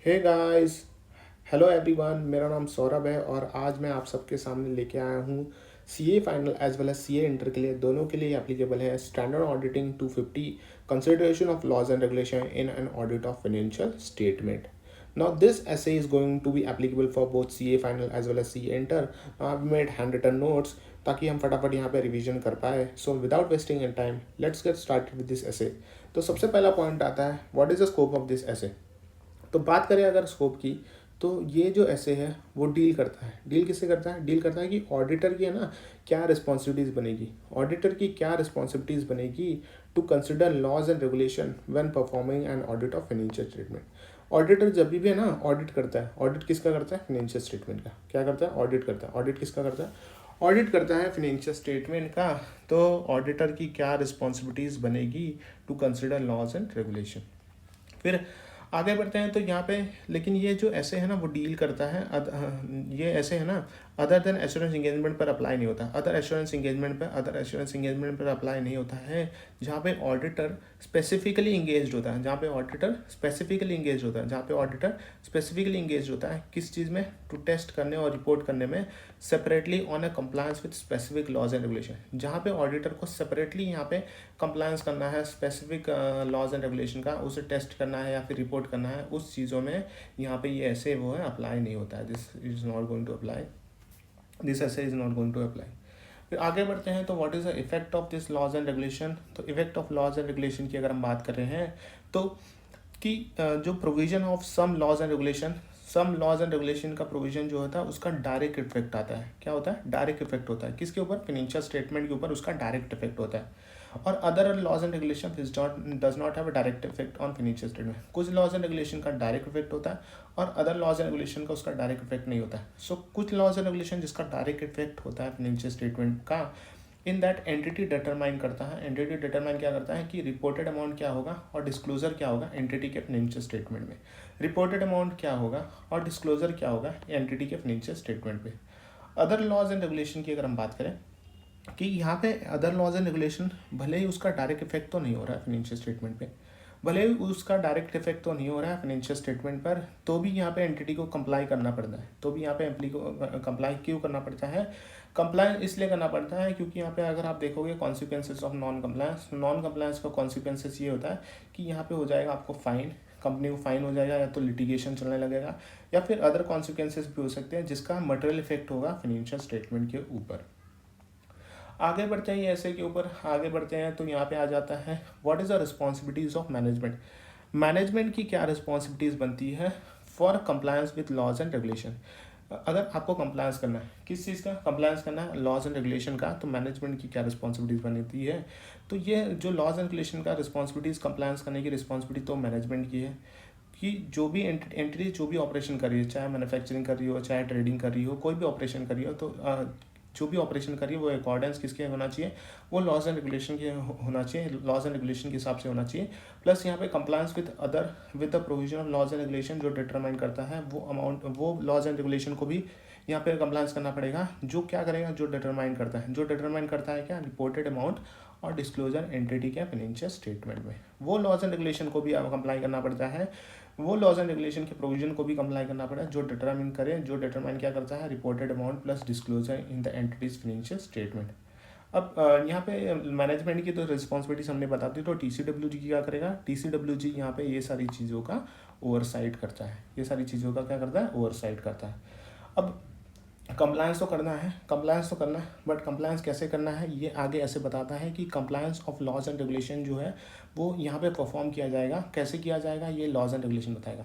Hey guys, hello everyone. मेरा नाम सौरभ है और आज मैं आप सबके सामने लेके आया हूँ CA final as well as CA inter के लिए, दोनों के लिए एप्लीकेबल है standard auditing 250 consideration of laws and regulation in an audit of financial statement. Now this essay is going to be applicable for both CA final as well as CA inter. Now I've made handwritten notes ताकि हम फटाफट यहाँ पे revision कर पाए. So without wasting in time let's get started with this essay. तो सबसे पहला पॉइंट आता है, what is the scope of this essay. तो बात करें अगर स्कोप की, तो ये जो ऐसे है वो डील करता है. डील किससे करता है? डील करता है कि ऑडिटर की है ना क्या रिस्पॉन्सिबिलिटीज़ बनेगी. ऑडिटर की क्या रिस्पॉन्सिबिलिटीज़ बनेगी to consider laws and regulation when performing an audit of financial statement. Auditor जब भी है ना ऑडिट करता है, ऑडिट किसका करता है? फाइनेंशियल स्टेटमेंट का. क्या करता है? ऑडिट करता है. ऑडिट किसका करता है? ऑडिट करता है फाइनेंशियल स्टेटमेंट का. तो ऑडिटर की क्या रिस्पॉन्सिबिलिटीज़ बनेगी to consider laws and regulation. फिर आगे बढ़ते हैं तो यहाँ पे, लेकिन ये जो ऐसे है ना वो डील करता है ये ऐसे है ना अदर देन एश्योरेंस इंगेजमेंट पर अप्लाई नहीं होता. अदर एश्योरेंस इंगेजमेंट पर अप्लाई नहीं होता है जहाँ पे ऑडिटर स्पेसिफिकली इंगेज होता है. जहाँ पे ऑडिटर स्पेसिफिकली इंगेज होता है किस चीज़ में? टू टेस्ट करने और रिपोर्ट करने में separately on a compliance with specific laws and regulation. जहाँ पे ऑडिटर को सेपरेटली यहाँ पे कंप्लायंस करना है स्पेसिफिक लॉज एंड रेगुलेशन का, उसे टेस्ट करना है या फिर रिपोर्ट करना है, उस चीज़ों में यहाँ पे ये ऐसे वो है अप्लाई नहीं होता है. This is not going to apply. This ऐसे is not going to apply. फिर आगे बढ़ते हैं तो what is the effect of this laws and regulation. तो effect of laws and regulation की अगर हम बात कर रहे हैं तो कि जो provision of some laws and regulation का प्रोविजन जो होता है उसका डायरेक्ट इफेक्ट आता है. क्या होता है? डायरेक्ट इफेक्ट होता है. किसके ऊपर? फाइनेंशियल स्टेटमेंट के ऊपर उसका डायरेक्ट इफेक्ट होता है. और other laws and regulation does not have a direct effect on financial statement. कुछ लॉज एंड रेगुलेशन का डायरेक्ट इफेक्ट होता है और अदर लॉज एंड रेगुलेशन का उसका डायरेक्ट इफेक्ट नहीं होता है. सो कुछ लॉज एंड रेगुलेशन जिसका डायरेक्ट इफेक्ट होता है फाइनेंशियल स्टेटमेंट का, इन दैट एंटिटी डिटरमाइन करता है. एंटिटी डिटरमाइन क्या करता है कि रिपोर्टेड अमाउंट क्या होगा और डिस्क्लोजर क्या होगा एंटिटी के फाइनेंशियल स्टेटमेंट में. रिपोर्टेड अमाउंट क्या होगा और डिस्क्लोजर क्या होगा एंटिटी के फाइनेंशियल स्टेटमेंट में. अदर लॉज एंड रेगुलेशन की अगर हम बात करें कि यहाँ पे अदर लॉज एंड रेगुलेशन भले ही उसका डायरेक्ट इफेक्ट तो नहीं हो रहा है फाइनेंशियल स्टेटमेंट पे, भले ही उसका डायरेक्ट इफेक्ट तो नहीं हो रहा है फाइनेंशियल स्टेटमेंट पर, तो भी यहाँ पे एंटिटी को कंप्लाई करना पड़ता है. तो भी यहाँ पे एम्प्ली को कंप्लाई क्यों करना पड़ता है? कंप्लाई इसलिए करना पड़ता है क्योंकि यहाँ पे अगर आप देखोगे कॉन्सिक्वेंसेस ऑफ नॉन कंप्लायंस का कॉन्सिक्वेंसेस ये होता है कि यहाँ पे हो जाएगा आपको फाइन, कंपनी को फाइन हो जाएगा, या तो लिटिगेशन चलने लगेगा, या फिर अदर कॉन्सिक्वेंसेस भी हो सकते हैं जिसका मटेरियल इफेक्ट होगा फाइनेंशियल स्टेटमेंट के ऊपर. आगे बढ़ते हैं ये ऐसे के ऊपर आगे बढ़ते हैं तो यहाँ पे आ जाता है what is the responsibilities of management. Management की क्या रिस्पॉन्सिबिलिटीज़ बनती है for compliance with laws and regulation. अगर आपको कंप्लायंस करना है, किस चीज़ का कंप्लायंस करना है? लॉज एंड रेगुलेशन का. तो मैनेजमेंट की क्या रिस्पॉन्सिबिलिटीज़ बनती है? तो ये जो लॉज एंड रेगुलेशन का रिस्पॉन्सिबिलिटीज़ कंप्लायंस करने की रिस्पॉन्सिबिलिटी तो मैनेजमेंट की है कि जो भी एंटिटी जो भी ऑपरेशन कर रही है, चाहे मैन्युफैक्चरिंग कर रही हो, चाहे ट्रेडिंग कर रही हो, कोई भी ऑपरेशन कर रही हो, तो जो भी ऑपरेशन करिए वो अकॉर्डेंस किसके होना चाहिए? वो लॉज एंड रेगुलेशन के होना चाहिए, लॉज एंड रेगुलेशन के हिसाब से होना चाहिए. प्लस यहाँ पे compliance with the provision of laws and regulation जो डिटरमाइन करता है वो अमाउंट, वो लॉज एंड रेगुलेशन को भी यहाँ पे कंप्लायंस करना पड़ेगा. जो क्या करेगा? जो डिटरमाइन करता है. जो डिटरमाइन करता है क्या? रिपोर्टेड अमाउंट और डिस्क्लोजर एंटिटी के फाइनेंशियल स्टेटमेंट में. वो लॉज एंड रेगुलेशन को भी कंप्लाई करना पड़ता है. वो लॉज एंड रेगुलेशन के प्रोविजन को भी कंप्लाई करना पड़ा जो डिटरमाइन क्या करता है? Reported amount plus disclosure in the entities financial statement. अब यहाँ पे मैनेजमेंट की तो रिस्पॉन्सिबिलिटीज हमने बता दी, तो टीसीडब्ल्यूजी क्या करेगा? टीसीडब्ल्यूजी यहाँ पे ये सारी चीज़ों का ओवरसाइट करता है. ये सारी चीज़ों का क्या करता है? ओवरसाइट करता है. अब कंप्लायंस तो करना है, बट कंप्लायंस कैसे करना है ये आगे ऐसे बताता है कि compliance of laws and regulation जो है वो यहाँ पे परफॉर्म किया जाएगा. कैसे किया जाएगा ये लॉज एंड रेगुलेशन बताएगा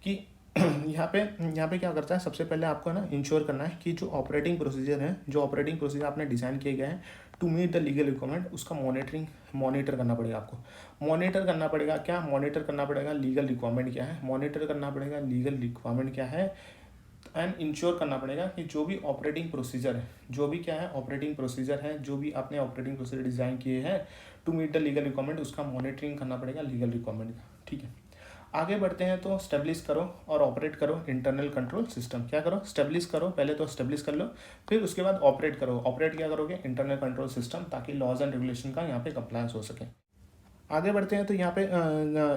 कि यहाँ पे क्या करता है. सबसे पहले आपको ना इंश्योर करना है कि जो ऑपरेटिंग प्रोसीजर आपने डिज़ाइन किए गए हैं to meet the legal requirement, उसका मॉनिटर करना पड़ेगा. आपको मॉनिटर करना पड़ेगा. क्या मॉनिटर करना पड़ेगा? लीगल रिक्वायरमेंट क्या है, मॉनिटर करना पड़ेगा लीगल रिक्वायरमेंट क्या है, एंड इंश्योर करना पड़ेगा कि जो भी ऑपरेटिंग प्रोसीजर है, जो भी आपने ऑपरेटिंग प्रोसीजर डिज़ाइन किए हैं to meet the legal requirement, उसका मॉनिटरिंग करना पड़ेगा लीगल रिक्वायरमेंट का. ठीक है. आगे बढ़ते हैं तो स्टेब्लिश करो और ऑपरेट करो इंटरनल कंट्रोल सिस्टम. क्या करो? स्टेब्लिश करो. पहले तो स्टेब्लिश कर लो, फिर उसके बाद ऑपरेट करो. ऑपरेट क्या करोगे? इंटरनल कंट्रोल सिस्टम, ताकि लॉज एंड रेगुलेशन का यहाँ पे कंप्लायंस हो सके. आगे बढ़ते हैं तो यहाँ पे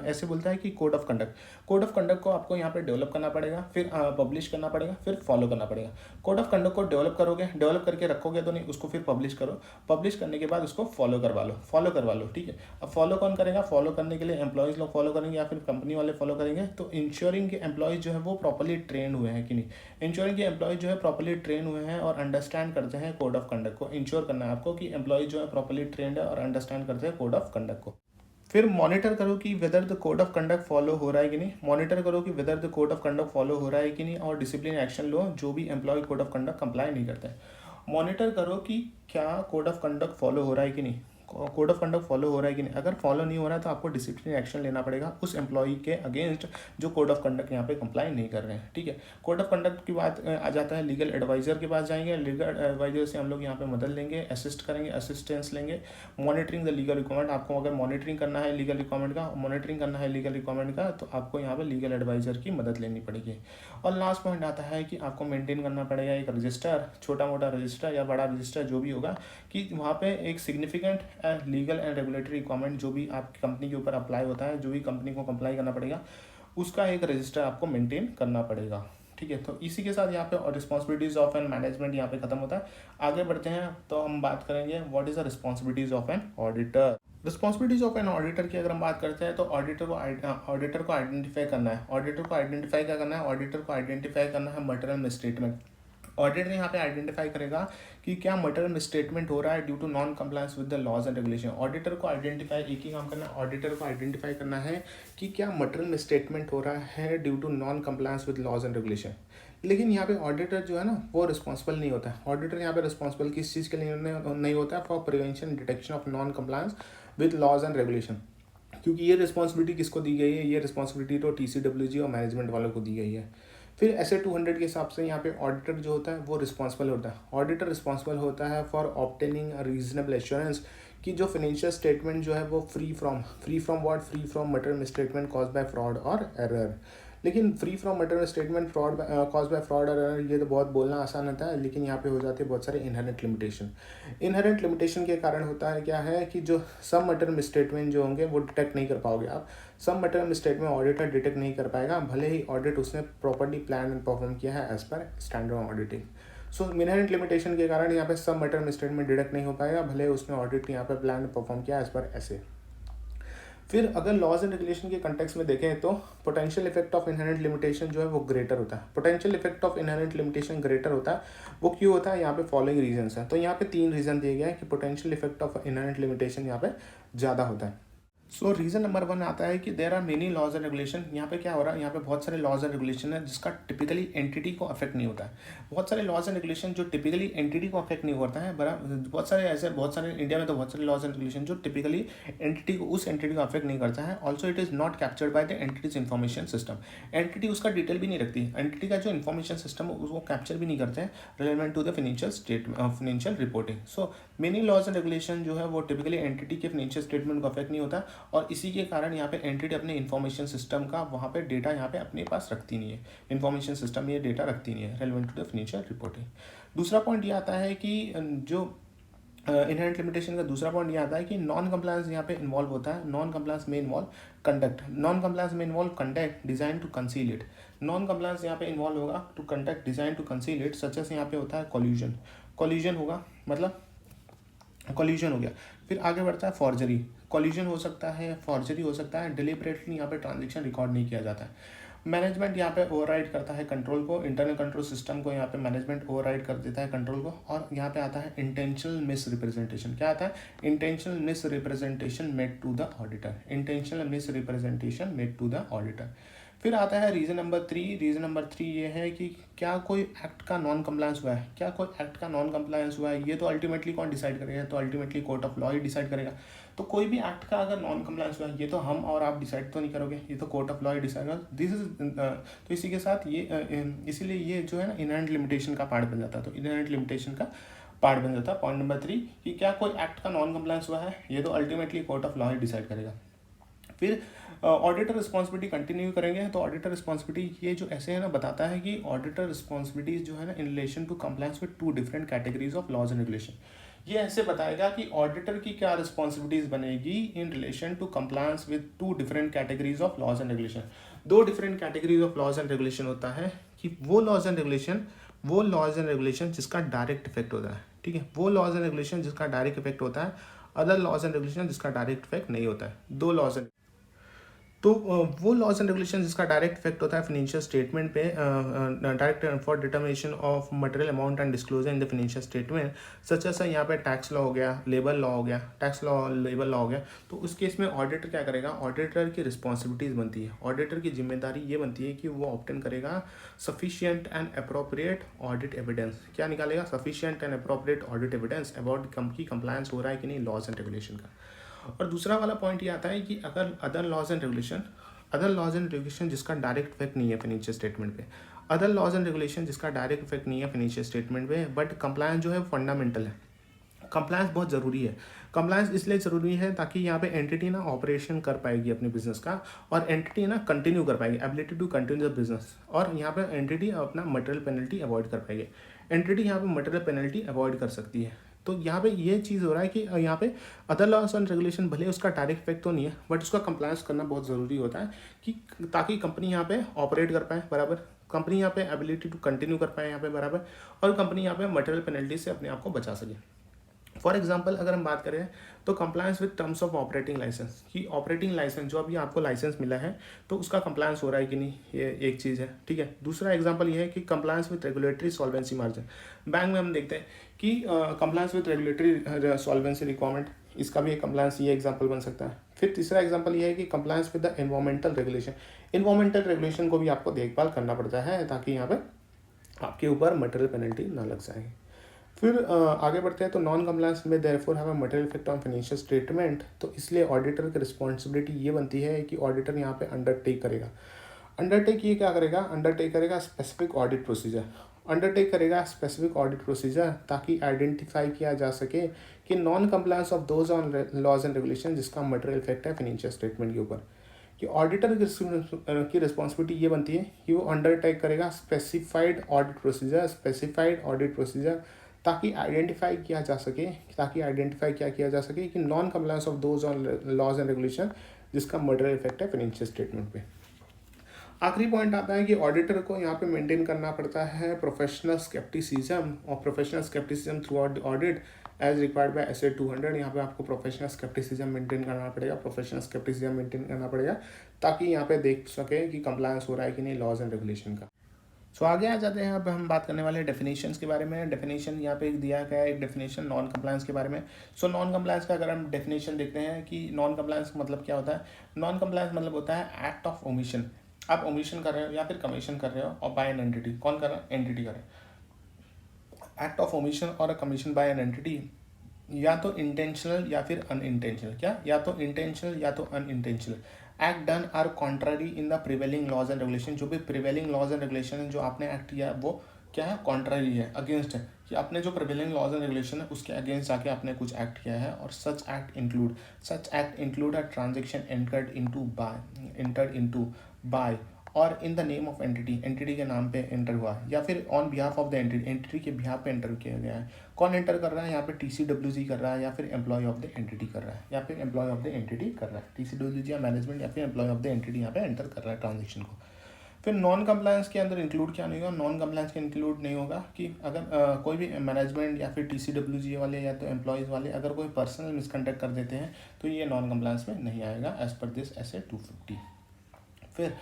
ऐसे बोलता है कि कोड ऑफ कंडक्ट को आपको यहाँ पे डेवलप करना पड़ेगा, फिर पब्लिश करना पड़ेगा, फिर फॉलो करना पड़ेगा। कोड ऑफ कंडक्ट को डेवलप करोगे, डेवलप करके रखोगे तो नहीं, उसको फिर पब्लिश करो, पब्लिश करने के बाद उसको फॉलो करवा लो, ठीक है। अब फॉलो कौन करेगा? फॉलो करने के लिए एम्प्लॉयज़ लोग फॉलो करेंगे या फिर कंपनी वाले फॉलो करेंगे। तो इंश्योरिंग के एम्प्लॉयज़ जो है वो प्रॉपरली ट्रेन हुए हैं कि नहीं, इंश्योरिंग के एम्प्लॉयज़ जो है प्रॉपरली ट्रेन हुए हैं और अंडरस्टैंड करते हैं कोड ऑफ कंडक्ट को। इंश्योर करना है आपको कि एम्प्लॉयज़ जो है प्रॉपरली ट्रेंड है और अंडरस्टैंड करते हैं कोड ऑफ कंडक्ट को। फिर मॉनिटर करो कि whether the code of conduct follow हो रहा है कि नहीं, मॉनिटर करो कि whether the code of conduct follow हो रहा है कि नहीं, और डिसिप्लिन एक्शन लो जो भी employ code of conduct comply नहीं करते हैं। मॉनिटर करो कि क्या कोड ऑफ कंडक्ट फॉलो हो रहा है कि नहीं, कोड ऑफ कंडक्ट फॉलो हो रहा है कि नहीं। अगर फॉलो नहीं हो रहा है तो आपको डिसिप्लिन एक्शन लेना पड़ेगा उस एम्प्लॉई के अगेंस्ट जो कोड ऑफ कंडक्ट यहाँ पे कंप्लाई नहीं कर रहे हैं, ठीक है। कोड ऑफ कंडक्ट की बात आ जाता है लीगल एडवाइज़र के पास जाएंगे, लीगल एडवाइज़र से हम लोग यहाँ पे मदद लेंगे, असिस्ट करेंगे, असिस्टेंस लेंगे। मॉनिटरिंग द लीगल रिक्वायरमेंट, आपको अगर मॉनिटरिंग करना है लीगल रिक्वायरमेंट का, मॉनिटरिंग करना है लीगल रिक्वायरमेंट का, तो आपको यहाँ पे लीगल एडवाइज़र की मदद लेनी पड़ेगी। और लास्ट पॉइंट आता है कि आपको मेंटेन करना पड़ेगा एक रजिस्टर, छोटा मोटा रजिस्टर या बड़ा रजिस्टर जो भी होगा, कि वहाँ पे एक significant legal and regulatory requirement जो भी आपकी कंपनी के ऊपर अप्लाई होता है, जो भी कंपनी को कंप्लाई करना पड़ेगा, उसका एक रजिस्टर आपको मेंटेन करना पड़ेगा, ठीक है। तो इसी के साथ यहाँ पे रिस्पॉन्सिबिलिटीज ऑफ एन मैनेजमेंट यहाँ पे खत्म होता है। आगे बढ़ते हैं तो हम बात करेंगे what is the responsibilities of an auditor. Responsibilities of an auditor की अगर हम बात करते हैं तो ऑडिटर को आइडेंटिफाई करना है। ऑडिटर को आइडेंटिफाई क्या करना है? ऑडिटर को आइडेंटिफाई करना है मटेरियल मिसस्टेटमेंट। ऑडिटर यहाँ पे आइडेंटिफाई करेगा कि क्या मटेरियल मिसस्टेटमेंट हो रहा है due to non compliance with the laws and regulation. Auditor को आइडेंटिफाई, एक ही काम करना है, ऑडिटर को आइडेंटिफाई करना है कि क्या मटेरियल मिसस्टेटमेंट हो रहा है due to non compliance with laws and regulation. लेकिन यहाँ पे ऑडिटर जो है ना वो रिस्पॉन्सिबल नहीं होता है। ऑडिटर यहाँ पे रिस्पॉन्सिबल किस चीज़ के लिए नहीं होता है? For prevention detection of non compliance with laws and regulation. क्योंकि ये रिस्पॉन्सिबिलिटी किसको दी गई है? ये रिस्पॉन्सिबिलिटी तो TCWG और मैनेजमेंट वालों को दी गई है। फिर ऐसे 200 के हिसाब से यहाँ पे ऑडिटर जो होता है वो रिस्पॉन्सिबल होता है। ऑडिटर रिस्पॉन्सिबल होता है फॉर ऑब्टेनिंग रीजनेबल एश्योरेंस कि जो फाइनेंशियल स्टेटमेंट जो है वो free from material misstatement cause by fraud और एरर। लेकिन free from material statement fraud cause by fraud और एरर, ये तो बहुत बोलना आसान होता है, लेकिन यहाँ पे हो जाते हैं बहुत सारे इनहेरेंट लिमिटेशन के कारण होता है क्या है कि जो सब मटेरियल मिसस्टेटमेंट जो होंगे वो डिटेक्ट नहीं कर पाओगे आप। सब मटेरियल मिसस्टेटमेंट ऑडिटर डिटेक्ट नहीं कर पाएगा, भले ही ऑडिट उसने प्रॉपर्ली प्लान एंड परफॉर्म किया है एज पर स्टैंडर्ड ऑडिटिंग। सो इनहेरेंट लिमिटेशन के कारण यहाँ पे सब मटेरियल मिसस्टेटमेंट डिटेक्ट नहीं हो पाएगा, भले उसने ऑडिट यहाँ पे प्लान परफॉर्म किया एज पर ऐसे। फिर अगर लॉज एंड रेगुलेशन के कंटेक्स्ट में देखें तो potential effect of inherent limitation जो है वो ग्रेटर होता है। Potential effect of inherent limitation greater होता है, वो क्यों होता है? यहाँ पे फॉलोइंग रीजंस हैं। तो यहाँ पे 3 रीजन दिए गए हैं कि potential effect of inherent limitation यहाँ पे ज़्यादा होता है। सो रीज़न नंबर 1 आता है कि there are many laws and regulation. यहाँ पे क्या हो रहा है? यहाँ पे बहुत सारे लॉज एंड रेगुलेशन है जिसका टिपिकली एंटिटी को अफेक्ट नहीं होता है। बहुत सारे लॉज एंड रेगुलेशन जो टिपिकली एंटिटी को अफेक्ट नहीं होता है, बहुत सारे इंडिया में तो बहुत सारे लॉज एंड रेगुलेशन जो टिपिकली उस एंटिटी को अफेक्ट नहीं करता है। Also it is not captured by the entities information system. Entity उसका डिटेल भी नहीं रखती, एंटिटी का जो इन्फॉर्मेशन सिस्टम है उसको कैप्चर भी नहीं करते हैं relevant to the financial reporting. So many laws and regulation जो है वो टिपिकली एंटिटी के फाइनेंशियल स्टेटमेंट को अफेक्ट नहीं होता, और इसी के कारण यहाँ पे एंटिटी अपने इन्फॉर्मेशन सिस्टम का वहाँ पे डेटा यहाँ पे अपने पास रखती नहीं है, इन्फॉर्मेशन सिस्टम ये डेटा रखती नहीं है relevant to the financial reporting. दूसरा पॉइंट ये आता है कि जो इनहेरेंट लिमिटेशन का दूसरा पॉइंट ये आता है कि नॉन कंप्लायंस यहाँ पे इन्वॉल्व होता है। नॉन कंप्लायंस में involve conduct design to conceal it. Non compliance यहाँ पे इन्वॉल्व होगा to conduct design to conceal it, such as यहाँ पे होता है कॉल्यूजन होगा, मतलब कॉल्यूजन हो गया। फिर आगे बढ़ता है फॉर्जरी। कॉल्यूजन हो सकता है, फॉर्जरी हो सकता है, डिलिबरेटली यहाँ पे ट्रांजेक्शन रिकॉर्ड नहीं किया जाता है। मैनेजमेंट यहाँ पे ओवरराइड करता है कंट्रोल को, इंटरनल कंट्रोल सिस्टम को यहाँ पे मैनेजमेंट ओवरराइड कर देता है कंट्रोल को। और यहाँ पे आता है इंटेंशनल मिस रिप्रेजेंटेशन। क्या आता है? Intentional misrepresentation made to the auditor. Intentional misrepresentation made to the auditor. फिर आता है रीज़न नंबर 3। रीज़न नंबर 3 ये है कि क्या कोई एक्ट का नॉन कंप्लायंस हुआ है। क्या कोई एक्ट का नॉन कंप्लायंस हुआ है, ये तो अल्टीमेटली कौन डिसाइड करेगा? तो ultimately court of law he decide करेगा। तो कोई भी एक्ट का अगर नॉन कंप्लायंस हुआ है, ये तो हम और आप डिसाइड तो नहीं करोगे, ये तो court of law he decide करेगा। दिस इज तो इसी के साथ ये इसीलिए ये जो है ना इनहेरेंट लिमिटेशन का पार्ट बन जाता है। तो इनहेरेंट लिमिटेशन का पार्ट बन जाता है पॉइंट नंबर 3 कि क्या कोई एक्ट का नॉन कंप्लायंस हुआ है, ये तो ultimately court of law he decide करेगा। फिर ऑडिटर रिस्पॉन्सिबिलिटी कंटिन्यू करेंगे। तो ऑडिटर रिस्पॉन्सिबिलिटी ये जो ऐसे है ना बताता है कि ऑडिटर रिस्पॉन्सिबिलिटीज जो है ना in relation to compliance with 2 different categories of laws and regulation. ये ऐसे बताएगा कि ऑडिटर की क्या रिस्पॉन्सिबिलिटीज बनेगी in relation to compliance with two different categories of laws and regulation. दो different categories of laws and regulation होता है कि वो लॉज एंड रेगुलेशन जिसका डायरेक्ट इफेक्ट होता है, ठीक है, वो लॉज एंड रेगुलेशन जिसका डायरेक्ट इफेक्ट होता है, अदर लॉज एंड रेगुलेशन जिसका डायरेक्ट इफेक्ट नहीं होता है। दो लॉज एंड तो वो लॉज एंड रेगुलेशन जिसका डायरेक्ट इफेक्ट होता है फाइनेंशियल स्टेटमेंट पे, direct for determination of material amount and disclosure in the financial statement, such as यहाँ पे टैक्स लॉ हो गया, लेबर लॉ हो गया, टैक्स लॉ लेबर लॉ हो गया। तो उस केस में ऑडिटर क्या करेगा, ऑडिटर की रिस्पॉन्सिबिलिटीज बनती है, ऑडिटर की जिम्मेदारी ये बनती है कि वो ऑब्टेन करेगा sufficient and appropriate audit evidence. क्या निकालेगा, sufficient and appropriate audit evidence about company compliance हो रहा है कि नहीं लॉज एंड रेगुलेशन का। और दूसरा वाला पॉइंट ये आता है कि अगर अदर लॉज एंड रेगुलेशन जिसका डायरेक्ट इफेक्ट नहीं है फाइनेंशियल स्टेटमेंट पे, अदर लॉज एंड रेगुलेशन जिसका डायरेक्ट इफेक्ट नहीं है फाइनेंशियल स्टेटमेंट पे, बट कंप्लायंस जो है फंडामेंटल है। कंप्लायंस बहुत ज़रूरी है। कंप्लायंस इसलिए ज़रूरी है ताकि यहाँ पे एंटिटी ना ऑपरेशन कर पाएगी अपने बिजनेस का, और एंटिटी ना कंटिन्यू कर पाएगी, ability to continue the business, और यहाँ पे एंटिटी अपना मटेरियल पेनल्टी अवॉइड कर पाएगी। एंटिटी यहाँ पे मटेरियल पेनल्टी अवॉइड कर सकती है। तो यहाँ पे ये चीज़ हो रहा है कि यहाँ पे अदर लॉज एंड रेगुलेशन भले उसका डायरेक्ट इफेक्ट तो नहीं है, बट उसका कंप्लायंस करना बहुत ज़रूरी होता है कि ताकि कंपनी यहाँ पे ऑपरेट कर पाए बराबर, कंपनी यहाँ पे एबिलिटी टू कंटिन्यू कर पाए यहाँ पे बराबर, और कंपनी यहाँ पे मटेरियल पेनल्टी से अपने आप को बचा सके। फॉर एग्जाम्पल अगर हम बात करें तो compliance with terms of operating licence, कि ऑपरेटिंग लाइसेंस जो अभी आपको लाइसेंस मिला है तो उसका कंप्लायंस हो रहा है कि नहीं, ये एक चीज़ है, ठीक है। दूसरा एग्जांपल ये है कि compliance with regulatory solvency margin. Bank में हम देखते हैं कि compliance with regulatory solvency requirement, इसका भी एक कंप्लायंस ये एग्जाम्पल बन सकता है। फिर तीसरा एग्जाम्पल ये है कि compliance with the environmental regulation. Environmental regulation को भी आपको देखभाल करना पड़ता है ताकि यहाँ पर आपके ऊपर मटेरियल पेनल्टी ना लग जाए। फिर आगे बढ़ते हैं तो नॉन कंप्लायंस में therefore have a material effect on financial statement. तो इसलिए ऑडिटर की रिस्पॉन्सिबिलिटी ये बनती है कि ऑडिटर यहाँ पे अंडरटेक करेगा, ये क्या करेगा, अंडरटेक करेगा स्पेसिफिक ऑडिट प्रोसीजर, ताकि आइडेंटिफाई किया जा सके कि non compliance of those on laws and regulation जिसका मटेरियल इफेक्ट है फाइनेंशियल स्टेटमेंट के ऊपर। कि ऑडिटर की रिस्पॉन्सिबिलिटी ये बनती है कि वो अंडरटेक करेगा स्पेसिफाइड ऑडिट प्रोसीजर, ताकि आइडेंटिफाई किया जा सके कि non compliance of those on laws and regulation जिसका मटेरियल इफेक्ट है फाइनेंशियल स्टेटमेंट पे। आखिरी पॉइंट आता है कि ऑडिटर को यहाँ पे मेंटेन करना पड़ता है professional scepticism throughout the audit as required by SA 200। यहाँ पे आपको प्रोफेशनल स्केप्टिसिज्म मेंटेन करना पड़ेगा, ताकि यहाँ पे देख सके कि कंप्लायंस हो रहा है कि नहीं लॉज एंड रेगुलेशन का। सो आगे आ जाते हैं, अब हम बात करने वाले डेफिनेशंस के बारे में। डेफिनेशन यहाँ पे एक दिया गया है, एक डेफिनेशन नॉन कंप्लायंस के बारे में। सो नॉन कंप्लायंस का अगर हम डेफिनेशन देखते हैं कि नॉन कंप्लायंस मतलब क्या होता है। नॉन कंप्लायंस मतलब होता है एक्ट ऑफ ओमिशन। आप ओमिशन कर रहे हो या फिर कमीशन कर रहे हो और बाय एन एंटिटी, कौन कर रहा है, एंटिटी कर रहे हैं। एक्ट ऑफ ओमिशन और a commission by an entity या तो इंटेंशनल या फिर अनइंटेंशनल, या तो इंटेंशनल या तो unintentional act done or contrary in the prevailing laws and regulation. जो भी प्रिवेलिंग लॉज एंड रेगुलेशन है, जो आपने एक्ट किया वो क्या है, कॉन्ट्ररी है, अगेंस्ट है, कि आपने जो प्रिवेलिंग लॉज एंड रेगुलेशन है उसके अगेंस्ट जाके आपने कुछ एक्ट किया है। और such act include a transaction entered into by और in the name of entity के नाम पे एंटर हुआ, या फिर on behalf of the entity के बिहाफ पे एंटर किया गया है। कौन एंटर कर रहा है यहाँ पे, TCWG कर रहा है या फिर एम्प्लॉय ऑफ द एंटिटी कर रहा है, TCWG या मैनेजमेंट या फिर एम्प्लॉय ऑफ द एंटिटी यहाँ पे एंटर कर रहा है ट्रांजेक्शन को। फिर नॉन कंप्लायंस के अंदर इंक्लूड क्या नहीं होगा, नॉन कंप्लायंस के इंक्लूड नहीं होगा कि अगर कोई भी मैनेजमेंट या फिर TCWG वाले या तो एम्प्लॉयज़ वाले अगर कोई पर्सनल मिसकंडक्ट कर देते हैं तो ये नॉन कंप्लायंस में नहीं आएगा एज पर दिस एसए 250। फिर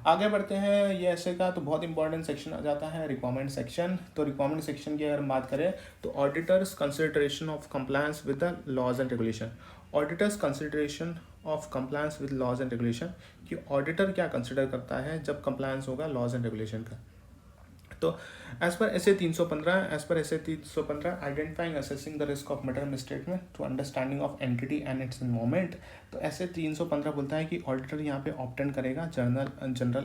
आगे बढ़ते हैं, ये ऐसे का तो बहुत इंपॉर्टेंट सेक्शन आ जाता है रिक्वायरमेंट सेक्शन। तो रिक्वायरमेंट सेक्शन की अगर हम बात करें तो auditor's consideration of compliance with the laws and regulation. कि ऑडिटर क्या कंसिडर करता है जब कंप्लायंस होगा लॉज एंड रेगुलेशन का। तो as per SA 315 identifying assessing the risk of material misstatement to understanding of entity and its involvement. तो ऐसे 315 बोलता है कि ऑडिटर यहाँ पे ऑप्टेंड करेगा जनरल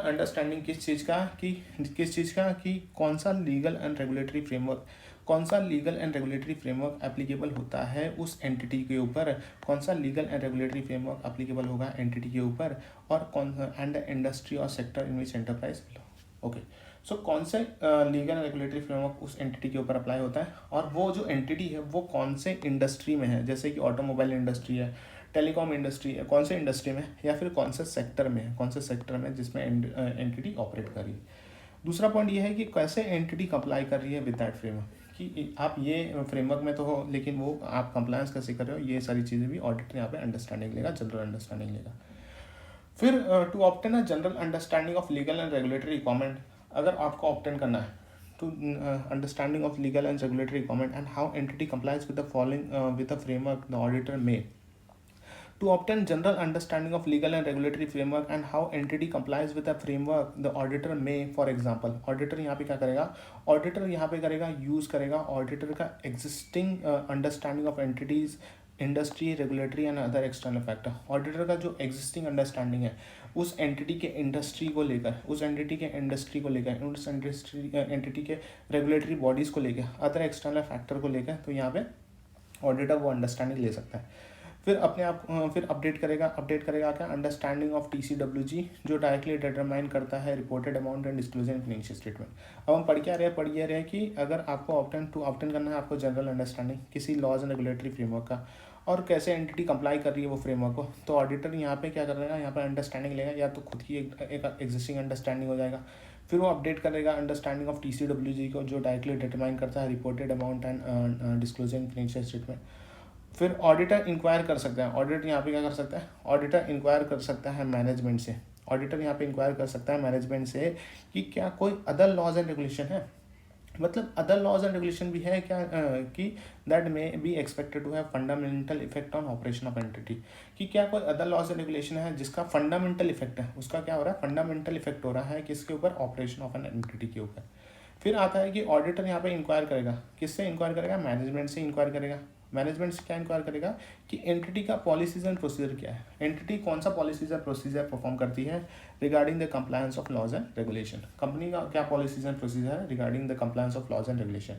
अंडरस्टैंडिंग किस चीज़ का कि कौन सा legal and regulatory framework applicable होता है उस एंटिटी के ऊपर, और कौन एंड इंडस्ट्री और sector in which enterprise okay, so कौन से लीगल एंड रेगुलेटरी फ्रेमवर्क उस एंटिटी के ऊपर अप्लाई होता है, और वो जो एंटिटी है वो कौन से इंडस्ट्री में है, जैसे कि ऑटोमोबाइल इंडस्ट्री है, टेलीकॉम इंडस्ट्री है, कौन से इंडस्ट्री में है, या फिर कौन से सेक्टर में है, कौन से सेक्टर में जिसमें एंटिटी ऑपरेट कर रही है। दूसरा पॉइंट ये है कि कैसे एंटिटी कंप्लाई कर रही है विद दैट फ्रेमवर्क, कि आप ये फ्रेमवर्क में तो हो लेकिन वो आप कंप्लायंस कैसे कर रहे हो, ये सारी चीज़ें भी ऑडिटर यहाँ पे अंडरस्टैंडिंग लेगा, जनरल अंडरस्टैंडिंग लेगा। फिर to obtain a general understanding of legal and regulatory requirement, अगर आपको ऑब्टेन करना है to understanding of legal and regulatory requirement and how entity complies with the following with the framework, the auditor में to obtain general understanding of legal and regulatory framework and how entity complies with the framework, the auditor may, for example, auditor यहाँ पे क्या करेगा, auditor यहाँ पे करेगा use करेगा auditor का existing understanding of entities, industry, regulatory and other external factor. Auditor का जो एग्जिस्टिंग अंडरस्टैंडिंग है उस एंटिटी के इंडस्ट्री को लेकर, उस एंटिटी के इंडस्ट्री को लेकर, उस इंडस्ट्री एंटिटी के रेगुलेटरी बॉडीज़ को लेकर, अदर एक्सटर्नल फैक्टर को लेकर, तो यहाँ पे ऑडिटर वो अंडरस्टैंडिंग ले सकता है। फिर अपने आप फिर अपडेट करेगा क्या, अंडरस्टैंडिंग ऑफ TCWG, जो डायरेक्टली डिटरमाइन करता है reported amount and disclosure in financial statement. अब हम पढ़ रहे हैं कि अगर आपको ऑब्टेन करना है आपको जनरल अंडरस्टैंडिंग किसी लॉज एंड रेगुलेटरी फ्रेमवर्क का, और कैसे एंटिटी कंप्लाई कर रही है वो फ्रेमवर्क को, तो ऑडिटर यहाँ पे क्या करेगा, यहाँ पे अंडरस्टैंडिंग लेगा, या तो खुद की एक एग्जिस्टिंग अंडरस्टैंडिंग हो जाएगा, फिर वो अपडेट करेगा अंडरस्टैंडिंग ऑफ TCWG को, जो डायरेक्टली डिटरमाइन करता है reported amount and disclosure in financial statement. फिर ऑडिटर इंक्वायर कर सकता है, ऑडिटर यहाँ पे क्या कर सकता है, ऑडिटर इंक्वायर कर सकता है मैनेजमेंट से, ऑडिटर यहाँ पे इंक्वायर कर सकता है मैनेजमेंट से कि क्या कोई अदर लॉज एंड रेगुलेशन है, मतलब अदर लॉज एंड रेगुलेशन भी है क्या, कि that may be expected to have fundamental effect on operation of entity, कि क्या कोई अदर लॉज एंड रेगुलेशन है जिसका फंडामेंटल इफेक्ट है, उसका क्या हो रहा है, फंडामेंटल इफेक्ट हो रहा है किसके ऊपर, ऑपरेशन ऑफ एन एंटिटी के ऊपर। फिर आता है कि ऑडिटर यहाँ पे इंक्वायर करेगा, किससे इंक्वायर करेगा, मैनेजमेंट से इंक्वायर करेगा। मैनेजमेंट से क्या इंक्वायर करेगा कि एंटिटी का पॉलिसीज एंड प्रोसीजर क्या है, एंटिटी कौन सा पॉलिसीज एंड प्रोसीजर परफॉर्म करती है regarding the compliance of laws and regulation, company का क्या पॉलिसीज एंड प्रोसीजर है regarding the compliance of laws and regulation.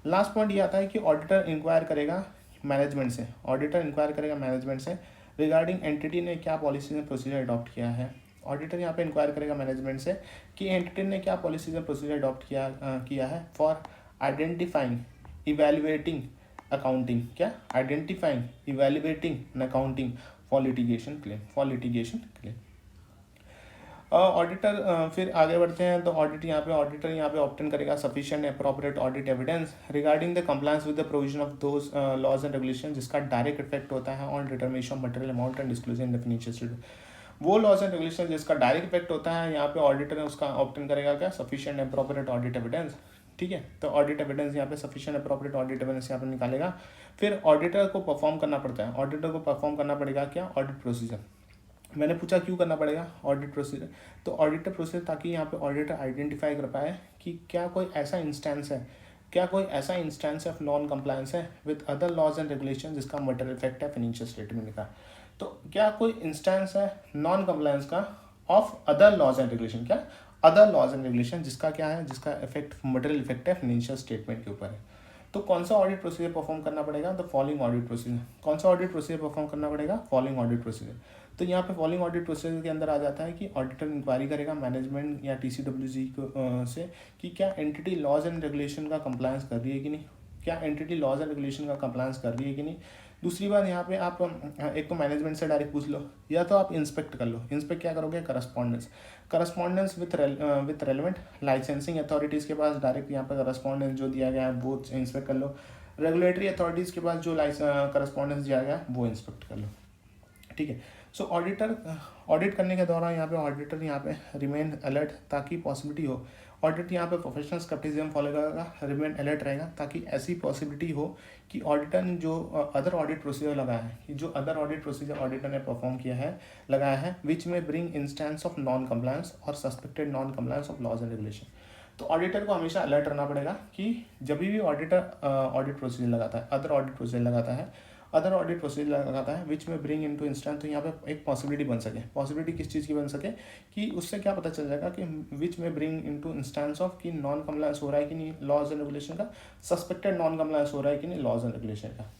Last point ये आता है कि ऑडिटर इंक्वायर करेगा मैनेजमेंट से, ऑडिटर इंक्वायर करेगा मैनेजमेंट से रिगार्डिंग एंटिटी ने क्या पॉलिसीज एंड प्रोसीजर अडॉप्ट किया है। ऑडिटर यहाँ पे इंक्वायर करेगा मैनेजमेंट से कि एंटिटी ने क्या पॉलिसीज एंड प्रोसीजर अडॉप्ट किया है फॉर आइडेंटिफाइंग, इवेल्युएटिंग, अकाउंटिंग, क्या identifying, evaluating and accounting for litigation claim. Auditor फिर आगे बढ़ते हैं, तो ऑडिटर यहाँ पे ऑब्टेन करेगा sufficient appropriate audit evidence regarding the compliance with the provision of those laws and regulation जिसका डायरेक्ट इफेक्ट होता है on determination of material amount and disclosure in the financial statement. वो लॉज एंड रेगुलेशन जिसका direct effect होता है यहाँ पे auditor ने उसका ऑब्टेन करेगा क्या, सफिशिएंट एप्रोप्रिएट ऑडिट एविडेंस। ठीक है, तो ऑडिट एविडेंस यहाँ पे सफिशिएंट एप्रोप्रिएट ऑडिट एविडेंस यहाँ पे निकालेगा। फिर ऑडिटर को परफॉर्म करना पड़ता है, ऑडिटर को परफॉर्म करना पड़ेगा क्या, ऑडिट प्रोसीजर। मैंने पूछा क्यों करना पड़ेगा ऑडिट प्रोसीजर, तो ऑडिटर प्रोसीजर ताकि यहाँ पे ऑडिटर आइडेंटिफाई कर पाए कि क्या कोई ऐसा इंस्टेंस ऑफ नॉन कंप्लायंस है with other laws and regulation जिसका मटेरियल इफेक्ट है फाइनेंशियल स्टेटमेंट का। तो क्या कोई इंस्टेंस है नॉन कंप्लायंस का of other laws and regulation, क्या अदर लॉज एंड रेगुलेशन जिसका क्या है, जिसका इफेक्ट मटेरियल इफेक्ट है फाइनेंशियल स्टेटमेंट के ऊपर है। तो कौन सा ऑडिट प्रोसीजर परफॉर्म करना पड़ेगा, द फॉलोइंग ऑडिट प्रोसीजर। कौन सा ऑडिट प्रोसीजर परफॉर्म करना पड़ेगा, फॉलोइंग ऑडिट प्रोसीजर। तो यहाँ पे फॉलोइंग ऑडिट प्रोसीजर के अंदर आ जाता है कि ऑडिटर इंक्वायरी करेगा मैनेजमेंट या TCWG से कि क्या एंटिटी लॉज एंड रेगुलेशन का कंप्लायंस कर रही है कि नहीं, क्या एंटिटी लॉज एंड रेगुलेशन का कंप्लायंस कर रही है कि नहीं। दूसरी बात यहाँ पे आप एक तो मैनेजमेंट से डायरेक्ट पूछ लो, या तो आप इंस्पेक्ट कर लो। इंस्पेक्ट क्या करोगे, correspondence with relevant licensing authorities के पास डायरेक्ट यहाँ पर करस्पॉन्डेंस जो दिया गया है वो इंस्पेक्ट कर लो। रेगुलेटरी अथॉरिटीज़ के पास जो करस्पॉन्डेंस दिया गया है वो इंस्पेक्ट कर लो। ठीक है, सो ऑडिट करने के दौरान यहाँ पे ऑडिटर यहाँ पे रिमेन अलर्ट ताकि पॉसिबिलिटी हो, ऑडिट यहाँ पे प्रोफेशनल स्केप्टिसिज्म फॉलो करेगा, रिमेन अलर्ट रहेगा ताकि ऐसी पॉसिबिलिटी हो कि ऑडिटर ने जो अदर ऑडिट प्रोसीजर लगाया है, कि जो अदर ऑडिट प्रोसीजर ऑडिटर ने परफॉर्म लगाया है which may bring instance of non compliance और suspected non compliance of laws and regulation. तो ऑडिटर को हमेशा अलर्ट रहना पड़ेगा कि जब भी ऑडिटर ऑडिट प्रोसीजर लगाता है, अदर ऑडिट प्रोसीजर लगाता है which may bring into instance, तो यहाँ पे एक पॉसिबिलिटी बन सके। पॉसिबिलिटी किस चीज़ की बन सके कि उससे क्या पता चल जाएगा कि विच may bring into instance of कि नॉन कंप्लायंस हो रहा है कि नहीं लॉज एंड रेगुलेशन का, सस्पेक्टेड नॉन कंप्लायंस हो रहा है कि नहीं लॉज एंड रेगुलेशन का।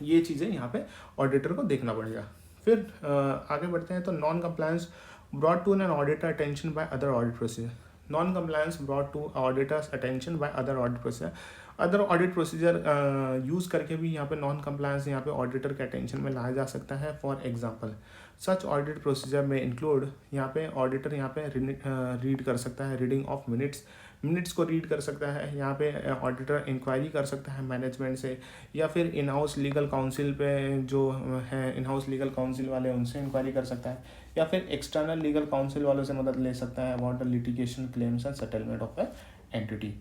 ये चीज़ें यहाँ पे ऑडिटर को देखना पड़ेगा। फिर आगे बढ़ते हैं, तो non compliance brought to an auditor attention by other audit procedure. Non compliance brought to auditor's attention by other audit procedure use करके भी यहाँ पे नॉन कंप्लायंस यहाँ पे ऑडिटर के अटेंशन में लाया जा सकता है। For example such audit procedure में इंक्लूड, यहाँ पे ऑडिटर यहाँ पे रीड कर सकता है, रीडिंग ऑफ मिनट्स को रीड कर सकता है। यहाँ पे ऑडिटर इंक्वायरी कर सकता है मैनेजमेंट से, या फिर इन हाउस लीगल काउंसिल पे जो है इन हाउस लीगल काउंसिल वाले उनसे इंक्वायरी कर सकता है, या फिर एक्सटर्नल लीगल काउंसिल वालों से मदद ले सकता है about the litigation claims and settlement of a entity.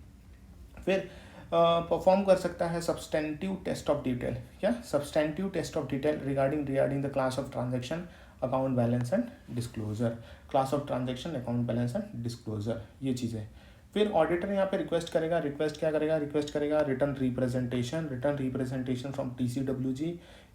फिर परफॉर्म कर सकता है सब्सटेंटिव टेस्ट ऑफ डिटेल। क्या substantive test of detail regarding the class of transaction, account balance and disclosure, class of transaction, account balance and disclosure, ये चीज़ें। फिर auditor यहाँ पे रिक्वेस्ट करेगा रिक्वेस्ट करेगा रिटर्न रिप्रेजेंटेशन फ्रॉम TCWG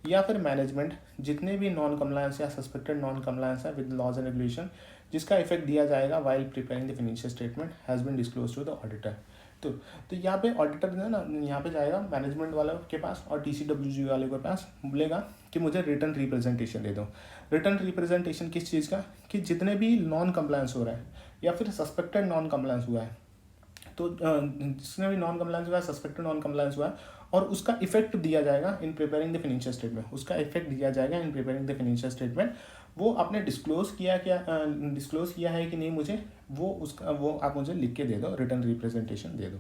या फिर मैनेजमेंट, जितने भी नॉन कम्प्लायंस या सस्पेक्टेड नॉन कम्प्लायंस है विद लॉज एंड रेगुलेशन, जिसका इफेक्ट दिया जाएगा while preparing the financial statement has been disclose to the auditor. तो यहाँ पे ऑडिटर जो है ना, यहाँ पे जाएगा मैनेजमेंट वाले के पास और TCWG वाले के पास, बोलेगा कि मुझे रिटर्न रिप्रेजेंटेशन दे दो। रिटर्न रिप्रेजेंटेशन किस चीज़ का, कि जितने भी नॉन कम्प्लायंस हो रहा है या फिर सस्पेक्टेड नॉन कम्प्लायंस हुआ है, तो जिसने भी नॉन कम्प्लायंस हुआ है, सस्पेक्टेड नॉन कम्प्लायंस हुआ है, और उसका इफेक्ट दिया जाएगा in preparing the financial statement, उसका इफेक्ट दिया जाएगा in preparing the financial statement. वो आपने डिस्क्लोज किया है कि नहीं मुझे, वो आप मुझे लिख के दे दो, रिटर्न रिप्रेजेंटेशन दे दो।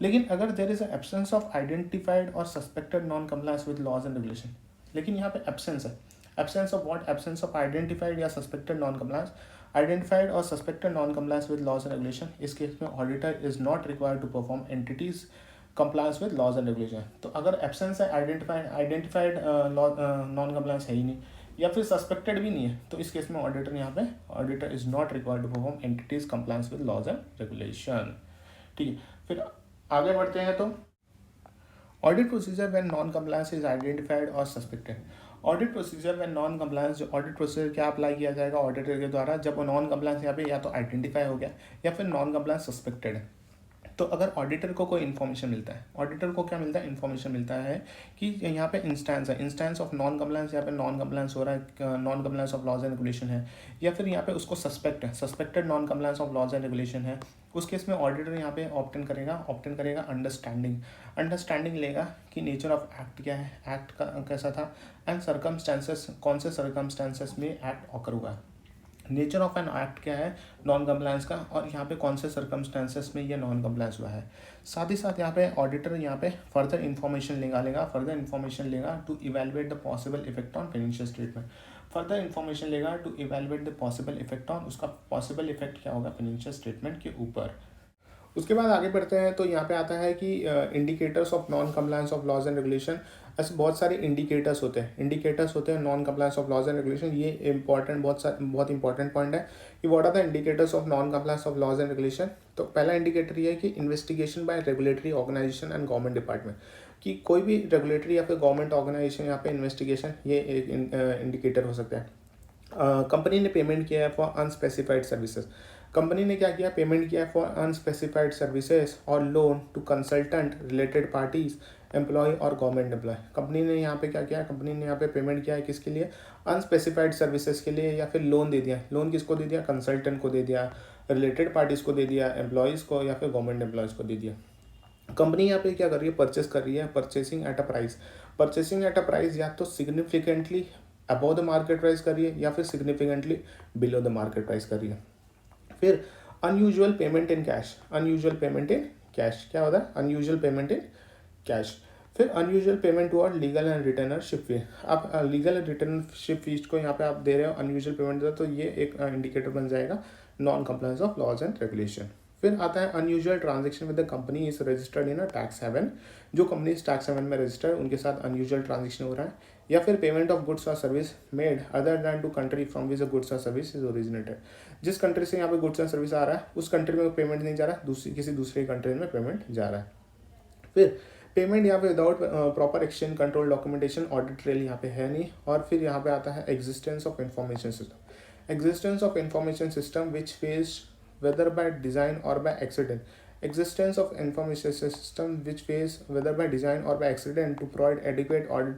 लेकिन अगर there is absence of identified और suspected non compliance with laws and regulation, लेकिन यहाँ पे एब्सेंस है, absence of what, absence of identified या सस्पेक्टेड नॉन कम्प्लायंस, आइडेंटिफाइड और suspected non compliance with laws and regulation, इस केस में auditor is not required to perform entities compliance with laws and regulation. तो अगर absence है, identified non compliance है ही नहीं, या फिर सस्पेक्टेड भी नहीं है, तो इस केस में auditor is not required to perform entities compliance with laws and regulation. ठीक है, फिर आगे बढ़ते हैं। तो audit procedure when non compliance is identified और suspected. Audit procedure when non compliance, जो ऑडिट प्रोसीजर क्या अप्लाई किया जाएगा ऑडिटर के द्वारा, जब नॉन कंप्लायंस यहाँ पे या तो आइडेंटिफाई हो गया या फिर नॉन कंप्लायंस सस्पेक्टेड है। तो अगर ऑडिटर को कोई इन्फॉर्मेशन मिलता है, ऑडिटर को क्या मिलता है, इन्फॉर्मेशन मिलता है कि यहाँ पे इंस्टेंस ऑफ नॉन कंप्लायंस, यहाँ पे नॉन कंप्लायंस हो रहा है, non compliance of laws and regulation है, या फिर यहाँ पे उसको suspected non compliance of laws and regulation है, उस केस में ऑडिटर यहाँ पे ऑप्टेन करेगा अंडरस्टैंडिंग लेगा कि नेचर ऑफ एक्ट क्या है, एक्ट का कैसा था, एंड सर्कमस्टांसेस, कौन से सर्कमस्टांसेस में एक्ट ऑकर हुआ, नेचर ऑफ एन एक्ट क्या है नॉन कंप्लायंस का, और यहाँ पे कौन से सर्कमस्टांसेस में ये नॉन कंप्लायंस हुआ है। साथ ही साथ यहाँ पे ऑडिटर यहाँ पे फर्दर इन्फॉर्मेशन लेगा to evaluate the possible effect on financial statement, उसका पॉसिबल इफेक्ट क्या होगा फाइनेंशियल स्टेटमेंट के ऊपर। उसके बाद आगे बढ़ते हैं। तो यहाँ पे आता है कि indicators of non compliance of laws and regulation. ऐसे बहुत सारे इंडिकेटर्स होते हैं non compliance of laws and regulation. ये बहुत इंपॉर्टेंट पॉइंट है कि what are the indicators of non compliance of laws and regulation. तो पहला इंडिकेटर ये है कि investigation by regulatory organisation and government department, कि कोई भी रेगुलेटरी या फिर गवर्नमेंट ऑर्गेनाइजेशन यहाँ पे इन्वेस्टिगेशन, ये एक इंडिकेटर हो सकता है। कंपनी ने पेमेंट किया है फॉर अनस्पेसिफाइड सर्विसेज, कंपनी ने क्या किया, पेमेंट किया फॉर अनस्पेसिफाइड सर्विसेज और loan to consultant, related parties, employ और गवर्नमेंट एम्प्लॉय। कंपनी ने यहाँ पे क्या किया, कंपनी ने यहाँ पे पेमेंट किया है किसके लिए, अनस्पेसिफाइड सर्विसेज के लिए, या फिर लोन दे दिया, लोन किसको दे दिया, कंसल्टेंट को दे दिया, रिलेटेड पार्टीज को दे दिया, एम्प्लॉयज़ को या फिर गवर्नमेंट एम्प्लॉयज़ को दे दिया। कंपनी यहाँ पे क्या कर रही है, परचेस कर रही है, परचेसिंग एट अ प्राइस या तो significantly above the market price कर रही है या फिर significantly below the market price कर रही है। फिर अनयूजुअल पेमेंट इन कैश, क्या होता है, अनयूजुअल पेमेंट इन कैश। फिर unusual payment toward legal and retainership fee, आप लीगल एंड रिटर्नरशिप फीस को यहाँ पे आप दे रहे हो, अनयूजुअल पेमेंट दे, तो ये एक इंडिकेटर बन जाएगा non compliance of laws and regulation. फिर आता है unusual transaction with the company is registered in a tax haven, जो कंपनी टैक्स हेवन में रजिस्टर्ड है उनके साथ अनयूजुअल ट्रांजेक्शन हो रहा है। या फिर पेमेंट ऑफ गुड्स और service made other than to country from which goods और सर्विस इज ओरिजिनेटेड, जिस कंट्री से यहाँ पे गुड्स एंड सर्विस आ रहा है उस कंट्री में पेमेंट नहीं जा रहा, किसी दूसरे कंट्री में पेमेंट जा रहा है। फिर पेमेंट यहाँ पे without proper exchange control documentation, audit trail यहाँ पे है नहीं। और फिर यहाँ पे आता है existence of information system which phase whether by design or by accident, existence of information system which phase whether by design or by accident to provide adequate audit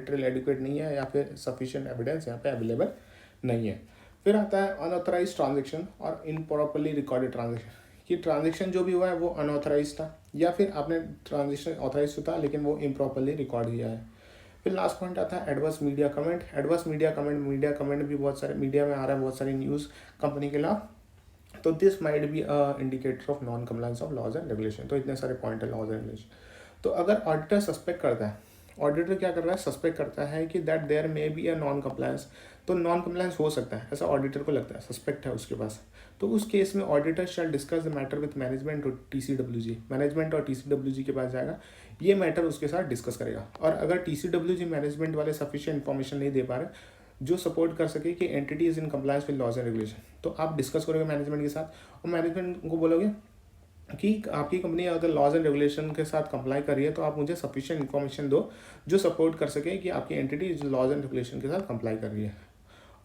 trail adequate नहीं है या फिर sufficient evidence यहाँ पे available नहीं है। फिर आता है अनऑथराइज ट्रांजेक्शन और इनप्रॉपरली रिकॉर्डेड ट्रांजेक्शन, कि ट्रांजेक्शन जो भी हुआ है वो अनऑथराइज था, या फिर आपने ट्रांजेक्शन ऑथराइज था लेकिन वो इम्प्रॉपरली रिकॉर्ड किया है। फिर लास्ट पॉइंट आता है adverse media comment. Adverse media comment भी बहुत सारे मीडिया में आ रहा है, बहुत सारी न्यूज़ कंपनी के खिलाफ, तो this might be a indicator of non compliance of laws and regulation. तो इतने सारे पॉइंट है लॉज एंड रेगुलेशन। तो अगर ऑडिटर सस्पेक्ट करता है, ऑडिटर क्या कर रहा है, सस्पेक्ट करता है कि that there may be a non compliance, तो नॉन कंप्लायंस हो सकता है, ऐसा ऑडिटर को लगता है, सस्पेक्ट है उसके पास, तो उस केस में auditor shall discuss the matter with management और TCWG। मैनेजमेंट और TCWG के पास जाएगा, ये मैटर उसके साथ डिस्कस करेगा। और अगर TCWG मैनेजमेंट वाले सफिशिएंट इन्फॉर्मेशन नहीं दे पा रहे जो सपोर्ट कर सके कि entity is in compliance with laws and regulation, तो आप डिस्कस करोगे मैनेजमेंट के साथ और मैनेजमेंट को बोलोगे कि आपकी कंपनी अगर लॉज एंड रेगुलेशन के साथ कंप्लाई कर रही है तो आप मुझे सफिशिएंट इन्फॉर्मेशन दो जो सपोर्ट कर सके कि आपकी एंटिटी इस लॉज एंड रेगुलेशन के साथ कंप्लाई कर रही है।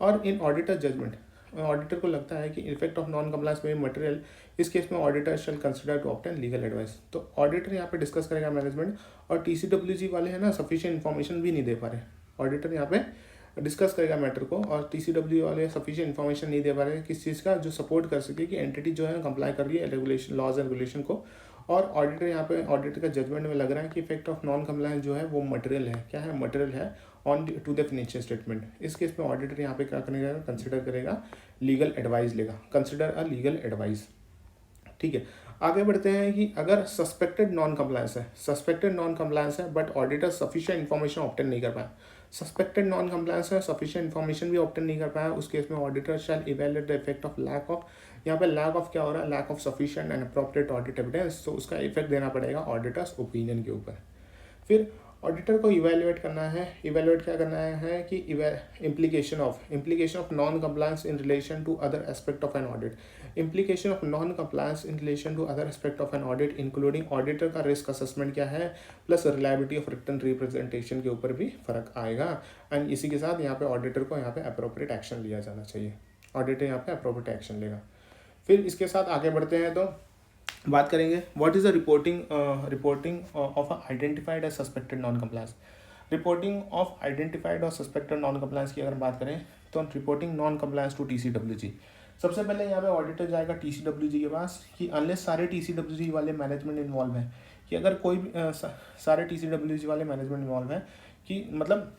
और इन ऑडिटर जजमेंट, ऑडिटर को लगता है कि इफेक्ट ऑफ नॉन कंप्लायंस में मटेरियल, इस केस में auditor shall consider to obtain legal advice. तो ऑडिटर यहाँ पे डिस्कस करेगा मैनेजमेंट, और TCWG वाले हैं ना सफिशिएंट इन्फॉर्मेशन भी नहीं दे पा रहे, ऑडिटर यहाँ पे डिस्कस करेगा मैटर को, और TCWG वाले सफिशिएंट इन्फॉर्मेशन नहीं दे पा रहे किस चीज़ का जो सपोर्ट कर सके कि एंटिटी जो है कंप्लाई कर रही है रेगुलेशन, लॉज एंड रेगुलेशन को। और ऑडिटर यहाँ पे, ऑडिटर का जजमेंट में लग रहा है कि इफेक्ट ऑफ नॉन कंप्लायंस जो है वो मटेरियल है, क्या है, मटेरियल है on to the financial statement. इस केस में ऑडिटर यहाँ पे क्या करेगा, कंसिडर करेगा, लीगल एडवाइस लेगा, कंसिडर अ लीगल एडवाइस। ठीक है, आगे बढ़ते हैं कि अगर सस्पेक्टेड नॉन कंप्लायंस है, सस्पेक्टेड नॉन कंप्लायंस है but auditor sufficient information obtain नहीं कर पाया, सस्पेक्टेड नॉन कंप्लायंस है, सफिशिएंट इन्फॉर्मेशन भी ऑब्टेन नहीं कर पाया, उस केस में auditor shall evaluate the effect of lack of, यहाँ पे लैक ऑफ क्या हो रहा है, lack of sufficient and appropriate audit evidence, तो उसका इफेक्ट देना पड़ेगा ऑडिटर्स ओपिनियन के ऊपर। फिर ऑडिटर को इवैल्यूएट करना है, इवैल्यूएट क्या करना है कि implication of non compliance in relation to other aspect of an audit, implication of non compliance in relation to other aspect of an audit including auditor का रिस्क असेसमेंट क्या है, plus reliability of return representation के ऊपर भी फर्क आएगा। And इसी के साथ यहाँ पे ऑडिटर को यहाँ पे अप्रोप्रिएट एक्शन लिया जाना चाहिए, ऑडिटर यहाँ पे अप्रोप्रिएट एक्शन लेगा। फिर इसके साथ आगे बढ़ते हैं तो बात करेंगे what is the reporting of identified as suspected non compliance. Reporting of identified और सस्पेक्टेड नॉन कंप्लायंस की अगर बात करें तो reporting non compliance to TCWG। सबसे पहले यहाँ पे ऑडिटर जाएगा TCWG के पास कि अनलेस सारे TCWG वाले मैनेजमेंट इन्वॉल्व है, कि अगर कोई भी सारे TCWG वाले मैनेजमेंट इन्वॉल्व है, कि मतलब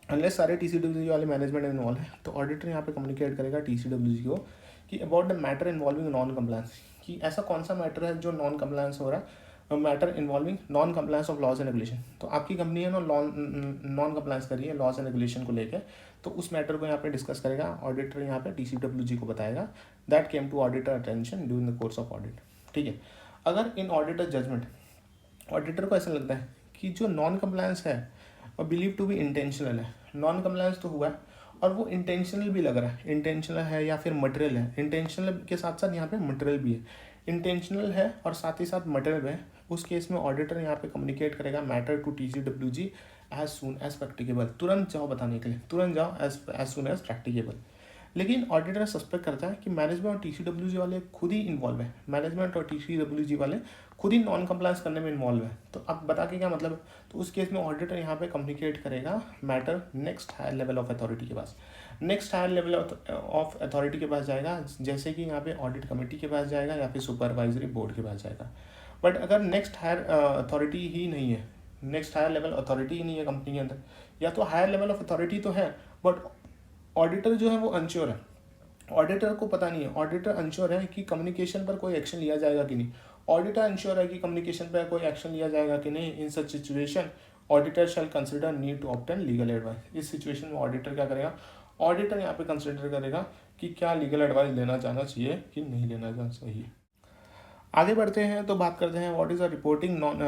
अनलेस सारे TCWG वाले मैनेजमेंट इन्वॉल्व है, तो ऑडिटर यहाँ पे कम्युनिकेट करेगा TCWG को कि about the matter involving non compliance, कि ऐसा कौन सा मैटर है जो नॉन कंप्लायंस हो रहा है, matter involving non compliance of laws and regulation. तो आपकी कंपनी है ना नॉन कंप्लायंस कर रही है लॉज एंड रेगुलेशन को लेकर, तो उस मैटर को यहाँ पे डिस्कस करेगा ऑडिटर, यहाँ पे TCWG को बताएगा that came to auditor attention during the course of audit. ठीक है, अगर इन ऑडिटर जजमेंट ऑडिटर को ऐसा लगता है कि जो नॉन कंप्लायंस है और बिलीव टू बी इंटेंशनल है, नॉन कंप्लायंस तो हुआ है और वो इंटेंशनल भी लग रहा है, इंटेंशनल है या फिर मटेरियल है, इंटेंशनल के साथ साथ यहाँ पे मटेरियल भी है, इंटेंशनल है और साथ ही साथ मटेरियल है, उस केस में ऑडिटर यहाँ पे कम्युनिकेट करेगा matter to TCWG as soon as practicable, तुरंत जाओ बताने के लिए, तुरंत जाओ एज सून एज प्रैक्टिकेबल। लेकिन ऑडिटर सस्पेक्ट करता है कि मैनेजमेंट और TCWG वाले खुद ही इन्वॉल्व है, मैनेजमेंट और TCWG वाले खुद ही नॉन कंप्लायंस करने में इन्वॉल्व है, तो अब बता के क्या मतलब, तो उस केस में ऑडिटर यहाँ पे कम्युनिकेट करेगा matter next higher level of authority के पास, next higher level of authority के पास जाएगा, जैसे कि यहाँ पे ऑडिट कमेटी के पास जाएगा या फिर सुपरवाइजरी बोर्ड के पास जाएगा। बट अगर नेक्स्ट हायर अथॉरिटी ही नहीं है, नेक्स्ट हायर लेवल अथॉरिटी ही नहीं है कंपनी के अंदर, या तो हायर लेवल ऑफ अथॉरिटी तो है बट ऑडिटर जो है वो अनश्योर है, ऑडिटर को पता नहीं है, ऑडिटर अनश्योर है कि कम्युनिकेशन पर कोई एक्शन लिया जाएगा कि नहीं, ऑडिटर अनश्योर है कि कम्युनिकेशन पर कोई एक्शन लिया जाएगा कि नहीं। In such situation auditor shall consider need to obtain legal advice. इस सिचुएशन में ऑडिटर क्या करेगा, ऑडिटर यहाँ पे कंसिडर करेगा कि क्या लीगल एडवाइस लेना जाना चाहिए कि नहीं लेना जाना चाहिए। आगे बढ़ते हैं तो बात करते हैं what is a reporting non,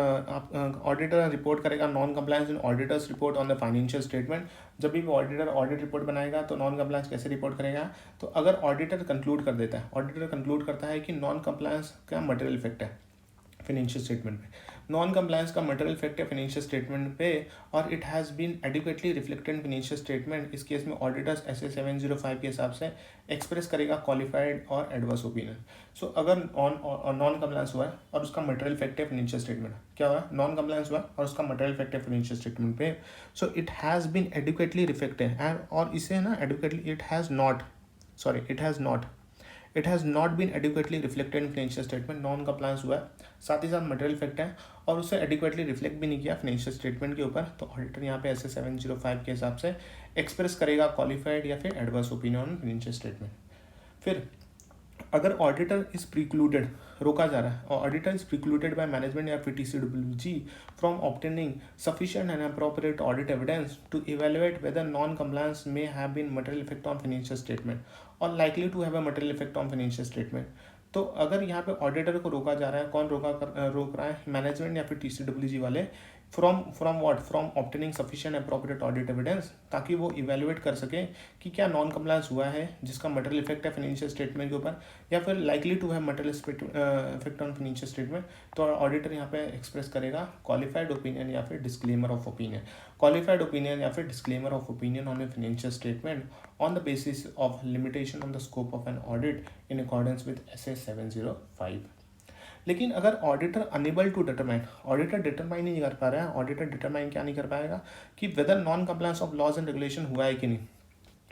auditor report करेगा non compliance in auditors report on the financial statement. जब भी ऑडिटर ऑडिट रिपोर्ट बनाएगा तो नॉन कंप्लायंस कैसे रिपोर्ट करेगा, तो अगर ऑडिटर कंक्लूड कर देता है, ऑडिटर कंक्लूड करता है कि नॉन कंप्लायंस का मटेरियल इफेक्ट है फाइनेंशियल स्टेटमेंट पे, नॉन कंप्लायंस का मटेरियल इफेक्ट है फाइनेंशियल स्टेटमेंट पे और it has been adequately reflected in financial statement, इस केस में ऑडिटर्स ऐसे 705 के हिसाब से एक्सप्रेस करेगा क्वालिफाइड और एडवर्स ओपिनियन। सो अगर नॉन कंप्लायंस हुआ है और उसका मटेरियल इफेक्ट है फाइनेंशियल स्टेटमेंट, क्या हुआ, नॉन कंप्लायंस हुआ और उसका मटेरियल इफेक्ट है फाइनेंशियल स्टेटमेंट पे, so it has been adequately reflected and, और इसे ना adequately it has not it has not been adequately reflected in financial statement, non compliance हुआ है, साथ ही साथ मटेरियल इफेक्ट है और उसे एडिक्वेटली रिफ्लेक्ट भी नहीं किया फाइनेंशियल स्टेटमेंट के ऊपर, तो ऑडिटर यहाँ पे ऐसे 705 के हिसाब से एक्सप्रेस करेगा क्वालिफाइड या फिर adverse opinion on financial statement. फिर अगर ऑडिटर इज प्रिक्लूडेड, रोका जा रहा है, और auditor is precluded by management या फिर TCWG from obtaining sufficient and appropriate audit evidence to evaluate whether non compliance may have been material effect on financial statement और likely to have a material effect on financial statement. तो अगर यहाँ पे auditor को रोका जा रहा है, कौन रोक रहा है, मैनेजमेंट या फिर TCWG वाले, from obtaining sufficient appropriate audit evidence, ताकि वो इवेलुएट कर सके कि क्या नॉन कंप्लायंस हुआ है जिसका मटेरियल इफेक्ट है फाइनेंशियल स्टेटमेंट के ऊपर या फिर लाइकली टू है material effect on financial statement. तो ऑडिटर यहाँ पे एक्सप्रेस करेगा क्वालिफाइड ओपिनियन या फिर disclaimer of opinion, qualified opinion या फिर disclaimer of opinion on a financial statement on the basis of limitation on the scope of an audit in accordance with SA 705। लेकिन अगर auditor unable to determine, auditor determine नहीं कर पा रहा है, auditor determine क्या नहीं कर पाएगा कि whether non compliance of laws and regulation हुआ है कि नहीं,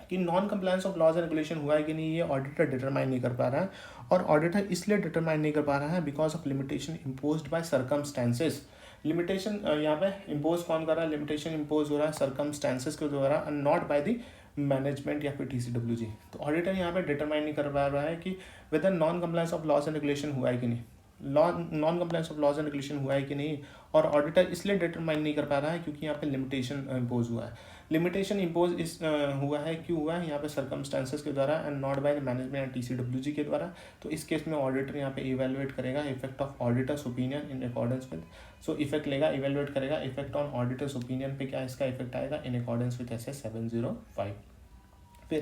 कि non compliance of laws and regulation हुआ है कि नहीं, ये ऑडिटर डिटरमाइन नहीं कर पा रहा है। और ऑडिटर इसलिए डिटरमाइन नहीं कर पा रहा है because of limitation imposed by circumstances. Limitation यहाँ पे इम्पोज कौन कर रहा है, लिमिटेशन इम्पोज हो रहा है सर्कमस्टेंसेस के द्वारा and not by the management या फिर TCWG। तो ऑडिटर यहाँ पे डिटरमाइन नहीं कर पा रहा है कि whether non compliance of laws and regulation हुआ है कि नहीं, non compliance of laws and regulation हुआ है कि नहीं, और ऑडिटर इसलिए डिटरमाइन नहीं कर पा रहा है क्योंकि यहाँ पे लिमिटेशन इम्पोज हुआ है। लिमिटेशन इम्पोज इस हुआ है, क्यों हुआ है, यहाँ पे सर्कमस्टेंसेस के द्वारा and not by the management and TCWG के द्वारा। तो इस केस में ऑडिटर यहाँ पे इवेलुएट करेगा effect of auditors opinion in accordance with, so effect लेगा, इवेलुएट करेगा इफेक्ट ऑन ऑडिटर्स ओपिनियन पे, क्या इसका इफेक्ट आएगा इन अकॉर्डेंस विद SA 705।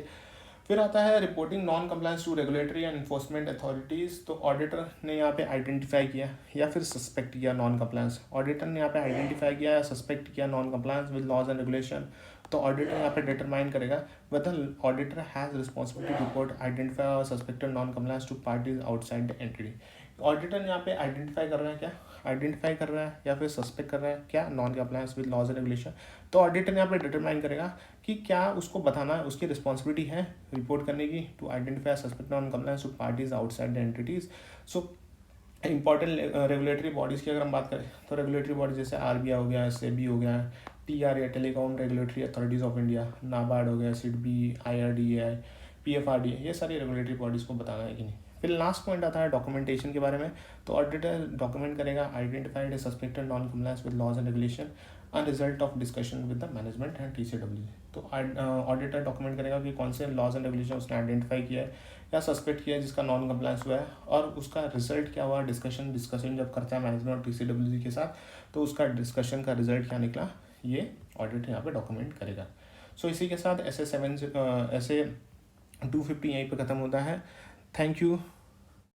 फिर आता है reporting non compliance to regulatory and enforcement authorities. तो ऑडिटर ने यहाँ पे आइडेंटिफाई किया या फिर सस्पेक्ट किया नॉन कंप्लायंस, ऑडिटर ने यहाँ पे आइडेंटिफाई किया या सस्पेक्ट किया non compliance with laws and regulation. तो ऑडिटर यहाँ पे डिटरमाइन करेगा whether auditor has responsibility to report identify और suspected non compliance to parties outside the entity. Auditor यहाँ पे आइडेंटिफाई कर रहा है, क्या आइडेंटिफाई कर रहा है या फिर सस्पेक्ट कर रहा है क्या, non compliance with laws and regulation. तो ऑडिटर यहाँ पे डिटरमाइन करेगा कि क्या उसको बताना, उसकी रिस्पॉन्सिबिलिटी है रिपोर्ट करने की to identify suspect non compliance to parties outside the entities. So important regulatory bodies की अगर हम बात करें तो रेगुलेटरी बॉडी जैसे RBI हो गया, SEBI हो गया, TRA telecom regulatory authorities of India, NABARD हो गया, SIDBI, IRDAI, PFRDA, ये सारी रेगुलेटरी बॉडीज़ को बताना है कि नहीं। फिर लास्ट पॉइंट आता है डॉक्यूमेंटेशन के बारे में। तो ऑडिटर डॉक्यूमेंट करेगा identified a suspected non compliance with laws and regulation and result of discussion with the management and TCWG। तो ऑडिटर डॉक्यूमेंट करेगा कि कौन से लॉज एंड रेगुलेशन उसने आइडेंटिफाई किया है या सस्पेक्ट किया है जिसका नॉन कंप्लायंस हुआ है, और उसका रिजल्ट क्या हुआ, डिस्कशन जब करता है मैनेजमेंट और TCWG के साथ, तो उसका डिस्कशन का रिजल्ट क्या निकला, ये ऑडिटर यहाँ पे डॉक्यूमेंट करेगा। सो इसी के साथ SA 250 यहीं पे ख़त्म होता है। Thank you.